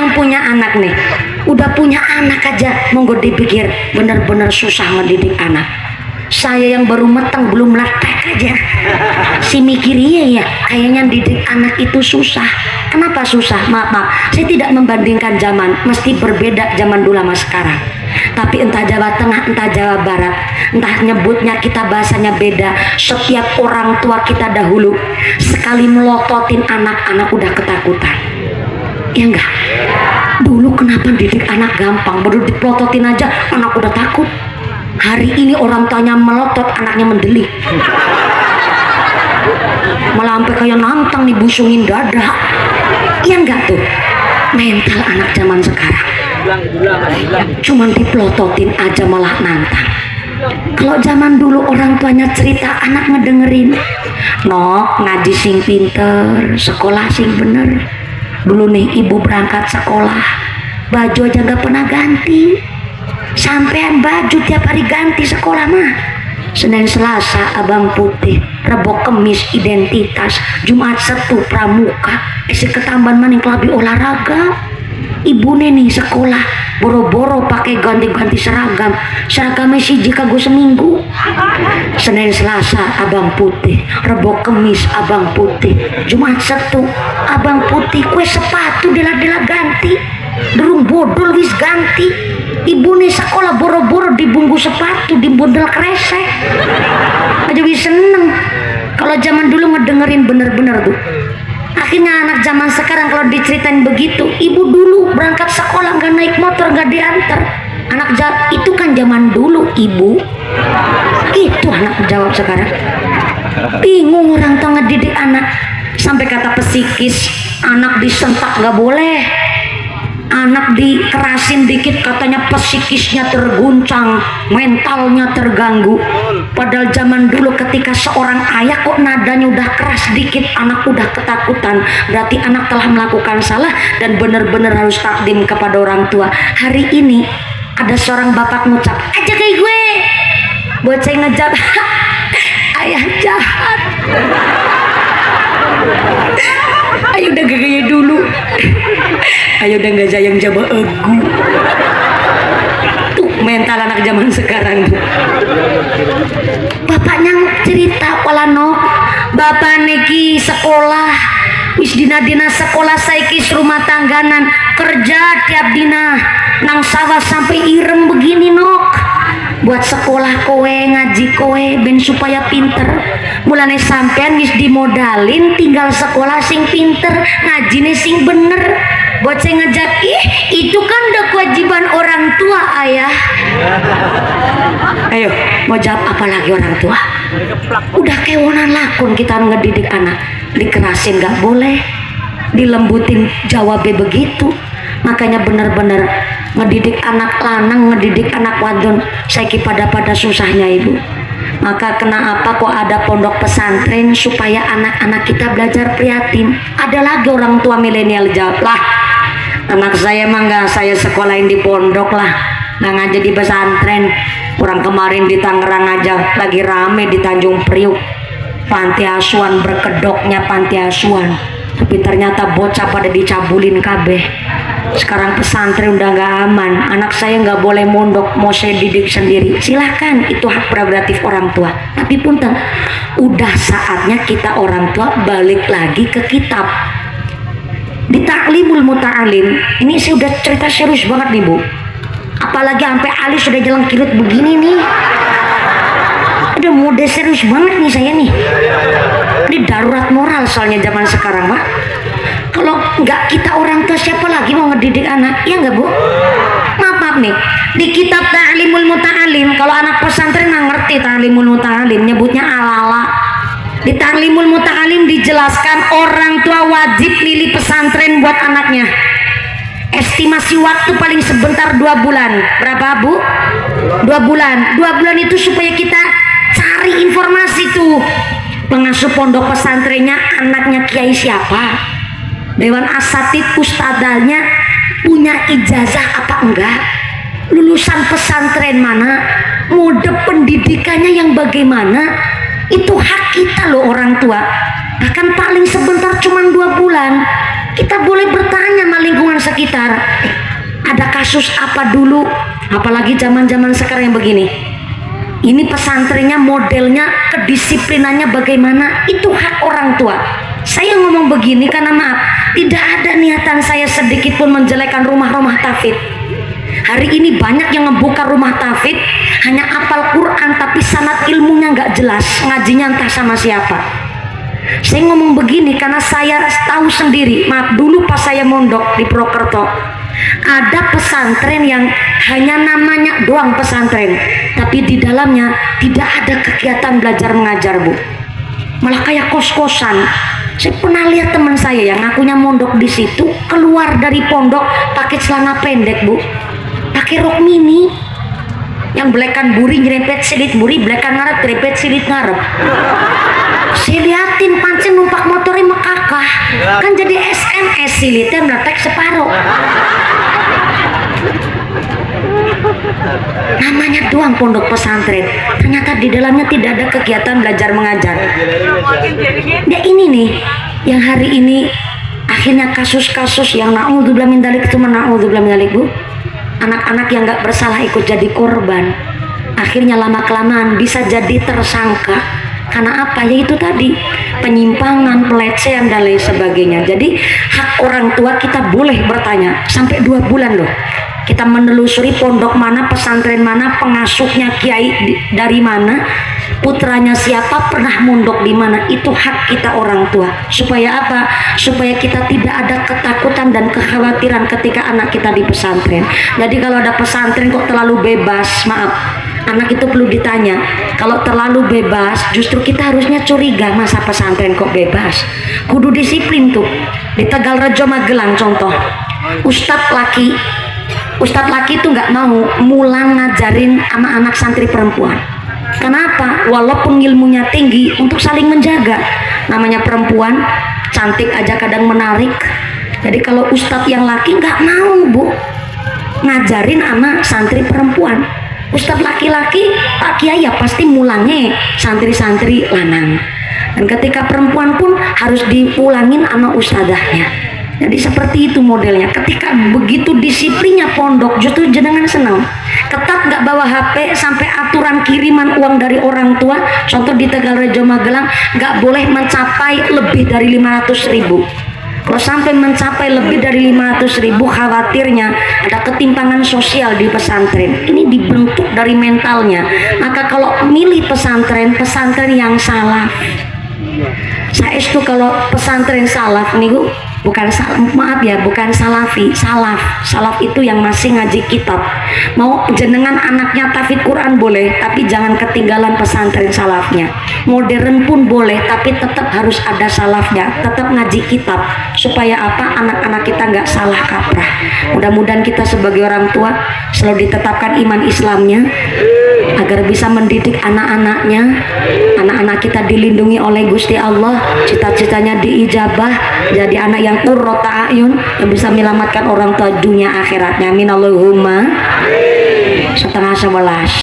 yang punya anak nih, udah punya anak aja monggo dipikir bener-bener susah ngedidik anak. Saya yang baru matang belum latek aja si mikir iya ya kayaknya didik anak itu susah. Kenapa susah? Maaf, saya tidak membandingkan zaman, mesti berbeda zaman dulu sama sekarang. Tapi entah Jawa Tengah, entah Jawa Barat, entah nyebutnya kita bahasanya beda, setiap orang tua kita dahulu sekali melototin anak-anak udah ketakutan. Ya enggak? Dulu kenapa didik anak gampang, baru dipelototin aja anak udah takut. Hari ini orang tuanya melotot, anaknya mendelik. Malah sampai kayak nantang nih busungin dada. Iya enggak tuh? Mental anak zaman sekarang. Cuman dipelototin aja malah nantang. Kalau zaman dulu orang tuanya cerita anak ngedengerin. Nok, ngaji sing pinter, sekolah sing bener. Dulu nih ibu berangkat sekolah, baju aja gak pernah ganti. Sampean baju tiap hari ganti sekolah mah. Senin Selasa abang putih, Rebo Kemis identitas, Jumat Sabtu pramuka, isi ketambahan maning kelabi olahraga. Ibu nih sekolah boro-boro pakai ganti-ganti seragamnya siji kagak seminggu. Senin Selasa abang putih, Rebo Kemis abang putih, Jumat Sabtu abang putih, kue sepatu dela-dela ganti, derung bodol wis ganti. Ibu nih sekolah boro-boro dibungkus sepatu, dibundel kresek aja wis seneng. Kalau zaman dulu ngedengerin bener-bener tuh. Akhirnya anak zaman sekarang kalau diceritain begitu, ibu dulu berangkat sekolah nggak naik motor, nggak diantar. Anak itu kan zaman dulu ibu. Itu anak jawab sekarang. Bingung orang tua ngedidik anak. Sampai kata psikis, anak disentak nggak boleh. Anak dikerasin dikit katanya psikisnya terguncang, mentalnya terganggu. Padahal zaman dulu ketika seorang ayah kok nadanya udah keras dikit, anak udah ketakutan, berarti anak telah melakukan salah dan benar-benar harus takdim kepada orang tua. Hari ini ada seorang bapak ngucap aja kayak gue buat saya ngejat ayah jahat. Ayo udah gak kayak dulu. Ayo udah gak sayang coba egu. Tuh mental anak zaman sekarang tuh. Bapaknya cerita walano, bapak niki sekolah wis dina-dina sekolah saiki rumah tangganan kerja tiap dina nang sawah sampai ireng begini nok. Buat sekolah kowe ngaji kowe ben supaya pinter. Mulane sampean wis dimodalin tinggal sekolah sing pinter, ngajine sing bener. Buat saya ngejak, itu kan udah kewajiban orang tua ayah. Ayo mau jawab apa lagi orang tua? Udah kewonan lakon kita ngedidik anak, dikerasin gak boleh, dilembutin jawabnya begitu. Makanya bener-bener ngedidik anak lanang, ngedidik anak wadon saiki pada susahnya ibu. Maka kenapa kok ada pondok pesantren supaya anak-anak kita belajar prihatin. Ada lagi orang tua milenial jawab, lah anak saya mah nggak saya sekolahin di pondok lah, nggak ngajar di pesantren. Orang kemarin di Tangerang aja lagi rame di Tanjung Priuk, panti asuhan, berkedoknya panti asuhan, tapi ternyata bocah pada dicabulin kabeh. Sekarang pesantren udah nggak aman, anak saya nggak boleh mondok, mau saya didik sendiri. Silahkan, itu hak prerogatif orang tua. Tapi punten, udah saatnya kita orang tua balik lagi ke kitab. Di Ta'limul Muta'alim, ini saya udah cerita serius banget nih bu. Apalagi sampai alis sudah jalan kirut begini nih. Udah mode serius banget nih saya nih. Ini darurat moral soalnya zaman sekarang pak. Kalau nggak kita orang tua siapa lagi mau ngedidik anak, ya nggak bu? Maaf nih, di kitab Ta'limul Muta'alim, kalau anak pesantren nggak ngerti Ta'limul Muta'alim, nyebutnya ala-ala. Di Ta'limul Muta'alim dijelaskan orang tua wajib milih pesantren buat anaknya. Estimasi waktu paling sebentar 2 bulan. Berapa bu? 2 bulan. 2 bulan itu supaya kita cari informasi tuh. Pengasuh pondok pesantrennya anaknya kiai siapa? Dewan asatid ustadzanya punya ijazah apa enggak, lulusan pesantren mana, mode pendidikannya yang bagaimana. Itu hak kita loh orang tua. Bahkan paling sebentar cuma 2 bulan kita boleh bertanya sama lingkungan sekitar. sekitar ada kasus apa dulu, apalagi zaman-zaman sekarang yang begini. Ini pesantrennya modelnya, kedisiplinannya bagaimana, itu hak orang tua. Saya ngomong begini karena maaf, tidak ada niatan saya sedikit pun menjelekkan rumah-rumah tahfidz. Hari ini banyak yang ngebuka rumah tahfidz hanya apal Quran tapi sanad ilmunya nggak jelas, ngajinya entah sama siapa. Saya ngomong begini karena saya tahu sendiri, maaf, dulu pas saya mondok di Purwokerto, ada pesantren yang hanya namanya doang pesantren, tapi di dalamnya tidak ada kegiatan belajar mengajar, Bu. Malah kayak kos-kosan. Saya pernah lihat teman saya yang ngakunya mondok di situ, keluar dari pondok pakai celana pendek, Bu, pakai rok mini, yang belekan buri nyerempet silit buri, belekan ngarep nyerempet silit ngarep. Saya liatin pancen numpak motornya mekakah, kan jadi SMS silitnya meletek separuh. Namanya doang pondok pesantren, ternyata di dalamnya tidak ada kegiatan belajar mengajar. Nah ini nih yang hari ini akhirnya kasus-kasus yang naudzubillah min dzalik, cuma naudzubillah min dzalik, Bu, anak-anak yang nggak bersalah ikut jadi korban, akhirnya lama-kelamaan bisa jadi tersangka. Karena apa? Ya itu tadi, penyimpangan, pelecehan dan lain sebagainya. Jadi hak orang tua kita boleh bertanya sampai 2 bulan loh. Kita menelusuri pondok mana, pesantren mana, pengasuhnya kiai dari mana, putranya siapa, pernah mondok di mana. Itu hak kita orang tua. Supaya apa? Supaya kita tidak ada ketakutan dan kekhawatiran ketika anak kita di pesantren. Jadi kalau ada pesantren kok terlalu bebas, maaf, anak itu perlu ditanya. Kalau terlalu bebas, justru kita harusnya curiga, masa pesantren kok bebas. Kudu disiplin tuh. Di Tegalrejo Magelang contoh, Ustadz laki itu nggak mau mulang ngajarin sama anak santri perempuan. Kenapa? Walaupun ilmunya tinggi, untuk saling menjaga. Namanya perempuan, cantik aja kadang menarik. Jadi kalau ustadz yang laki nggak mau, Bu, ngajarin sama santri perempuan. Ustadz laki-laki, Pak Kiai ya pasti mulangnya santri-santri lanang. Dan ketika perempuan pun harus dipulangin sama ustadzahnya. Jadi seperti itu modelnya. Ketika begitu disiplinnya pondok, justru jenengan senang. Ketat nggak bawa HP, sampai aturan kiriman uang dari orang tua. Contoh di Tegalrejo Magelang nggak boleh mencapai lebih dari 500.000. Kalau sampai mencapai lebih dari 500.000, khawatirnya ada ketimpangan sosial di pesantren. Ini dibentuk dari mentalnya. Maka kalau milih pesantren yang salaf. Saya itu kalau pesantren salaf nih, Bu, bukan maaf ya, bukan salafi, salaf itu yang masih ngaji kitab. Mau jenengan anaknya tahfidz Quran boleh, tapi jangan ketinggalan pesantren salafnya. Modern pun boleh, tapi tetap harus ada salafnya, tetap ngaji kitab. Supaya apa? Anak-anak kita nggak salah kaprah. Mudah-mudahan kita sebagai orang tua selalu ditetapkan iman Islamnya, agar bisa mendidik anak-anaknya. Anak-anak kita dilindungi oleh Gusti Allah, cita-citanya diijabah, jadi anak yang qurrata a'yun, yang bisa menyelamatkan orang tua dunia akhiratnya. Amin Allahumma. 10:11